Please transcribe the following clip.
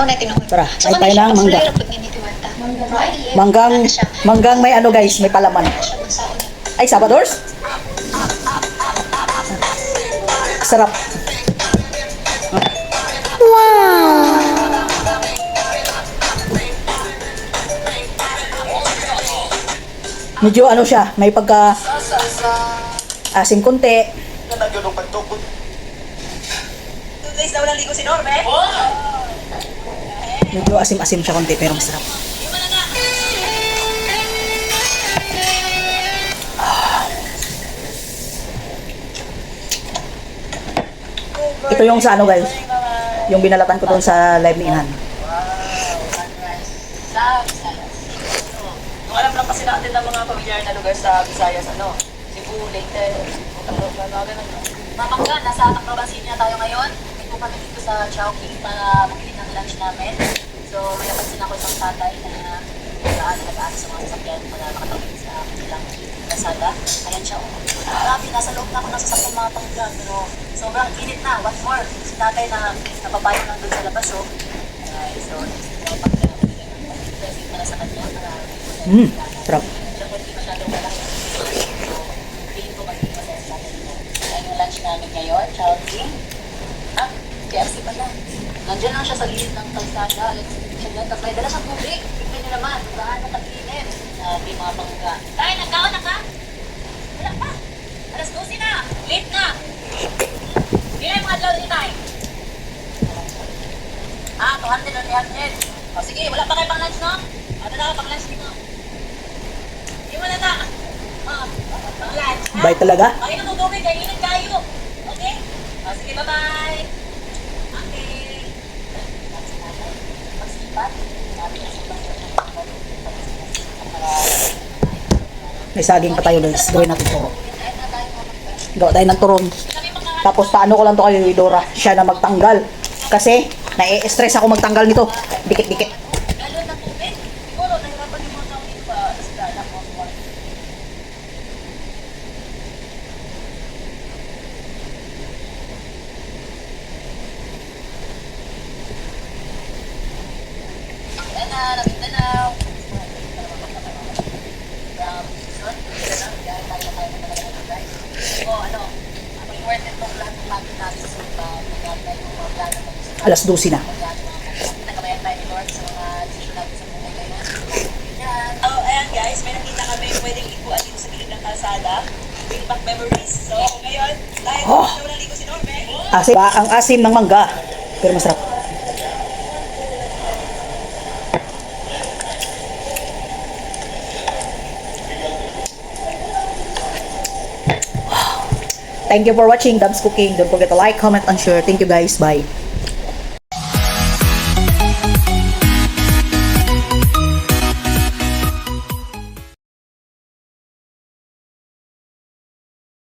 na tinuod. Tara, ay tayo ng mangga. Manggang may ano guys, may palaman. Ay, Sabadors? Sarap. Wow! Medyo ano siya, may pagka asim konti. Guys, na walang ligo si Norme. Medyo asim-asim siya konti pero masarap. Ito yung sa ano guys, yung binalatan ko doon sa live ni Inhan. Alam lang kasi natin ng mga pamilyar na lugar sa Visayas, ano, Cebu, Leyte, Mamangga, nasa Tacloban na tayo ngayon. May po kami dito sa Chowking para makilin ng lunch namin. So, may napansin ako isang tatay na nag-aasa sa mga sasakyan para makatawid sa kanilang kasada. Ayan siya. Grabe, nasa loob na ako ng sasakyan mga pangga. Pero sobrang init na. What more? Si tatay na napapayo lang doon sa labas. So, mga pangga. Blessing para sa kanya. Sarap. Siyempre, hindi masyadong malaki. Feeling ko magiging masaya sa atin. Ayan yung lunch namin ngayon, Chowking. Ah, KFC pa na. Nandiyan lang siya sa gilid ng kalsada. Siya dyan, tapos may dala siyang tubig. Tignan niyo naman, saan natakilit. Sabi mga pangga. Tay, nagkaon na ka? Wala pa. Alas 12 na. Late na. Bila yung mga adlaw ni Tay? 200 or 300. O sige, wala pa kayo pang lunch, no? Ano na pang lunch dito? Hindi mo na na. Pang lunch, ha? Bye talaga. Pakita mo tubig, kaya init kayo. Okay? O sige, bye-bye. Okay. Magsipat. May saging pa tayo guys, gawin natin turo. Gawa tayo ng turon. Tapos paano ko lang to kay Dora, siya na magtanggal. Kasi nai-stress ako magtanggal nito. Dikit-dikit. Lalo na tubig. Siguro, nahirapan yung mga tao dito pa. Isda na po. Yan na, Mindanao. Worth it tong lahat ng natin natin sa pagkakita yung mga plano ng Alas 12 na. nagabayan tayo ni Lord sa mga desisyon natin sa buhay ngayon. Yan. Oh, ayan guys, may nakita kami pwedeng ikuan dito sa gilid ng kalsada. Bring back memories. So, ngayon, dahil na walang ligo si Norme. Asim, ang asim ng mangga. Pero masarap. Thank you for watching Dabs Cooking. Don't forget to like, comment, and share. Thank you guys. Bye.